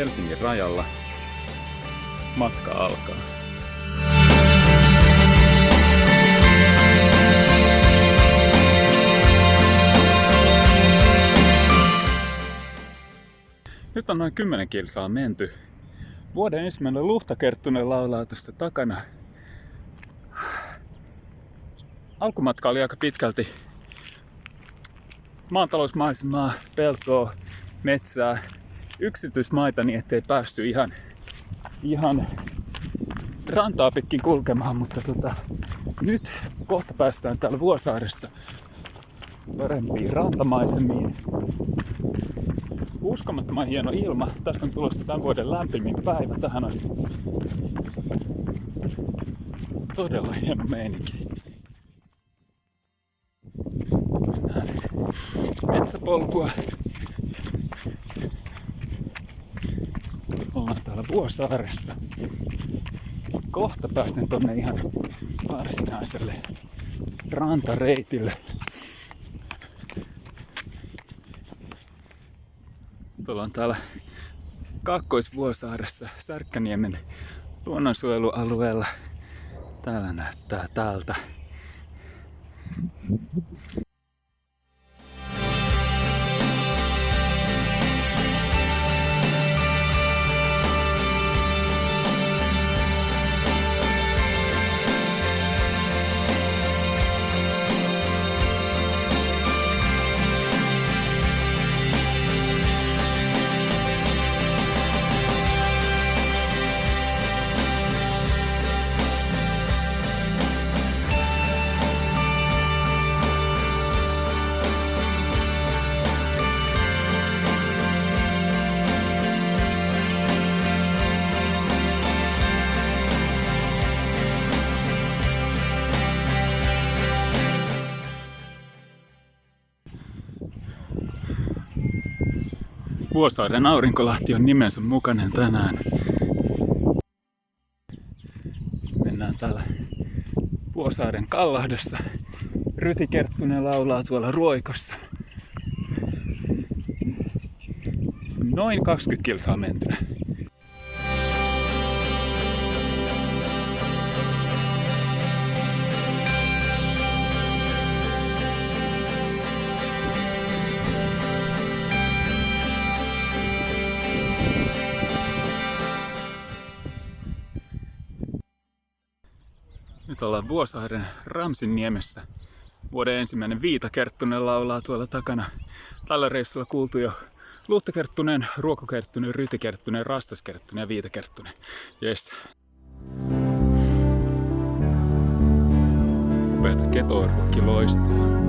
Helsingin rajalla. Matka alkaa. Nyt on noin 10 kilsaa menty. Vuoden ensimmäinen Luhtakerttunen laulaa tuosta takana. Alkumatka oli aika pitkälti maatalousmaisemaa, peltoa, metsää, yksityismaita, niin ettei päässyt ihan rantaa pitkin kulkemaan, mutta nyt kohta päästään täällä Vuosaaressa parempiin rantamaisemiin. Uskomattoman hieno ilma. Tästä on tulossa tämän vuoden lämpimin päivä tähän asti. Todella hieno meininki. Mennään metsäpolkua. Ollaan täällä Vuosaaressa. Kohta pääsen tonne ihan varsinaiselle rantareitille. Ollaan täällä Kaakkois-Vuosaaressa Särkkäniemen luonnonsuojelualueella. Täällä näyttää täältä. Vuosaaren aurinkolahti on nimensä mukainen tänään. Mennään täällä Vuosaaren Kallahdessa. Rytikerttunen laulaa tuolla Ruoikossa. Noin 20 kilsaa mentynä. Nyt ollaan Vuosaaren Ramsinniemessä. Vuoden ensimmäinen Viitakerttunen laulaa tuolla takana. Tällä reissulla kuultu jo Luhtakerttunen, Ruokokerttunen, Rytikerttunen, Rastaskerttunen ja Viitakerttunen. Jes. Upeata ketoorvokki loistaa.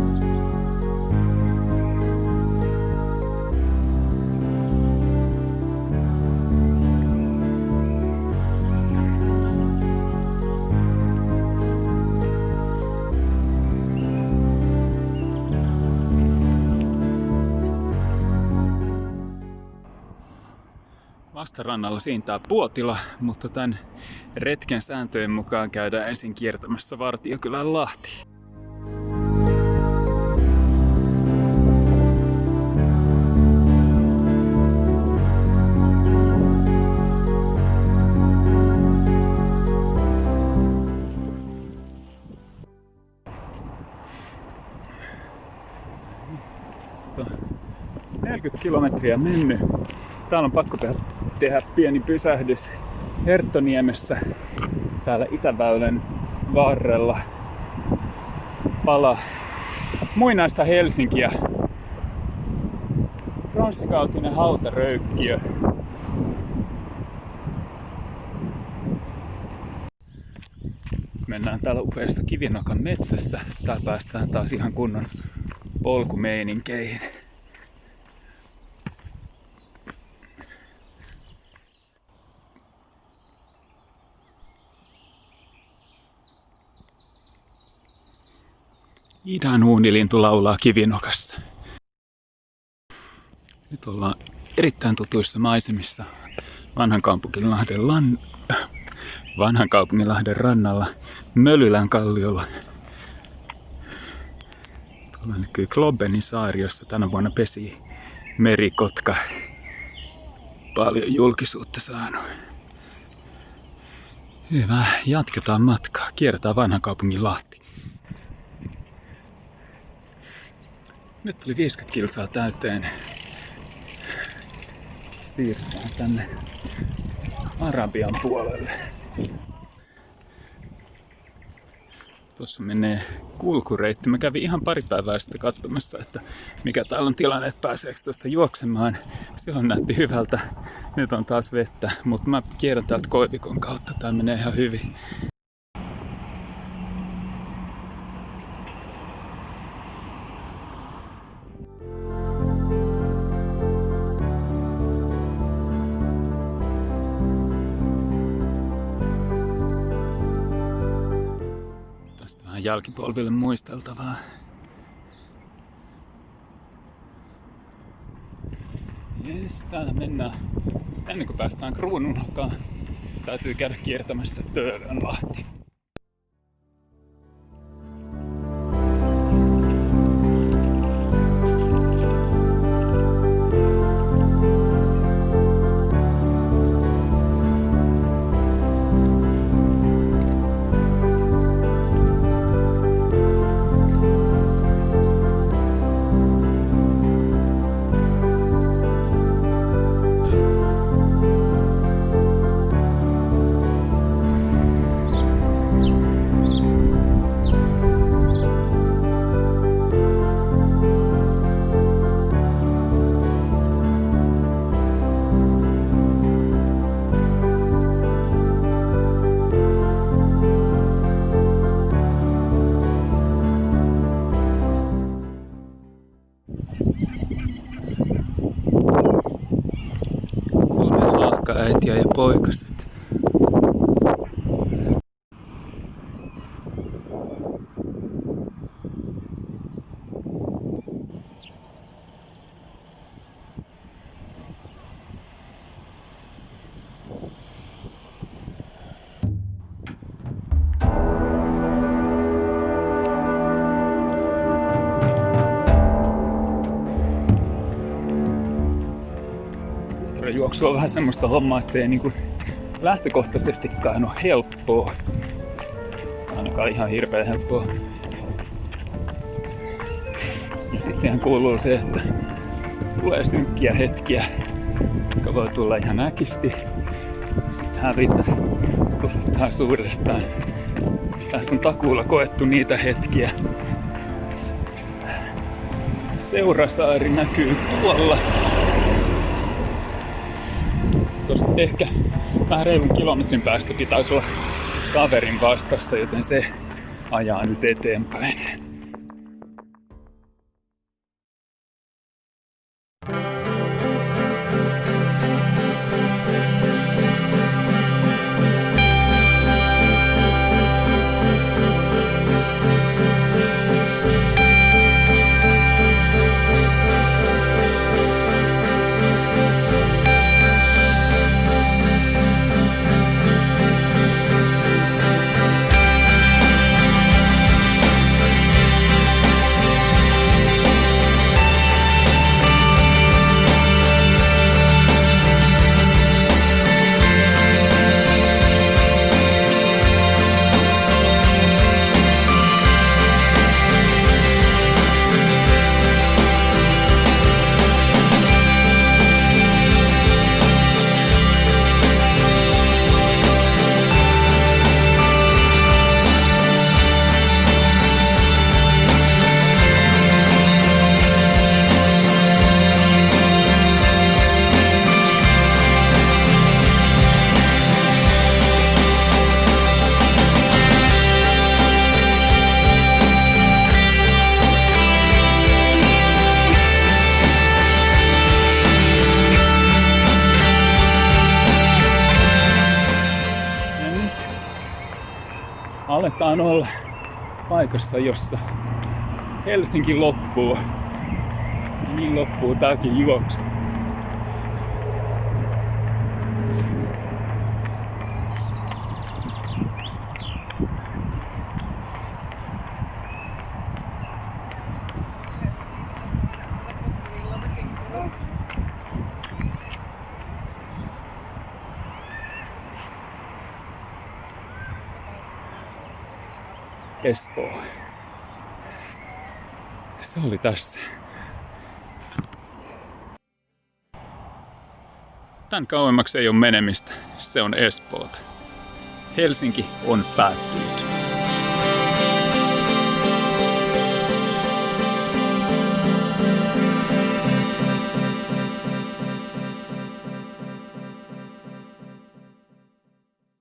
Vastarannalla siintää Puotila, mutta tämän retken sääntöjen mukaan käydään ensin kiertämässä Vartiokylän Lahti. Nyt on 40 kilometriä mennyt. Täällä on pakko tehdä pieni pysähdys Herttoniemessä, täällä Itäväylän varrella. Pala muinaista Helsinkiä. Pronssikautinen hautaröykkiö. Mennään täällä upeassa Kivinokan metsässä. Täällä päästään taas ihan kunnon polkumeininkeihin. Idän uunilintu laulaa Kivinokassa. Nyt ollaan erittäin tutuissa maisemissa Vanhan Kaupunginlahden rannalla Mölylän kalliolla. Tuolla näkyy Klobbenin saari, jossa tänä vuonna pesi merikotka paljon julkisuutta saanut. Hyvä, jatketaan matkaa. Kierretään vanhan kaupungin Lahti. Nyt tuli 50 kilsaa täyteen. Siirrytään tänne Arabian puolelle. Tuossa menee kulkureitti. Mä kävin ihan pari päivää sitten katsomassa, että mikä täällä on tilanne, että pääseekö tuosta juoksemaan. Silloin näytti hyvältä. Nyt on taas vettä, mutta mä kierrän täältä Koivikon kautta. Tää menee ihan hyvin. Tästä vähän jälkipolville muisteltavaa. Jes, täällä mennään. Ennen kuin päästään Kruununhakaan, täytyy käydä kiertämässä Töölönlahti. Äitiä ja poikaset. Juoksu on vähän semmoista hommaa, että se ei niinku lähtökohtaisestikaan ole helppoa. Ainakaan ihan hirveän helppoa. Ja sit siihen kuuluu se, että tulee synkkiä hetkiä, jotka voi tulla ihan äkisti. Sitten hävitä, tulla taas uudestaan. Tässä on takuulla koettu niitä hetkiä. Seurasaari näkyy tuolla. Tuosta ehkä vähän reilun kilometrin päästä pitäisi olla kaverin vastassa, joten se ajaa nyt eteenpäin. Aletaan olla paikassa, jossa Helsinki loppuu. Niin loppuu tääkin juoksu. Espoo. Se oli tässä. Tän kauemmaksi ei ole menemistä. Se on Espoota. Helsinki on päättynyt.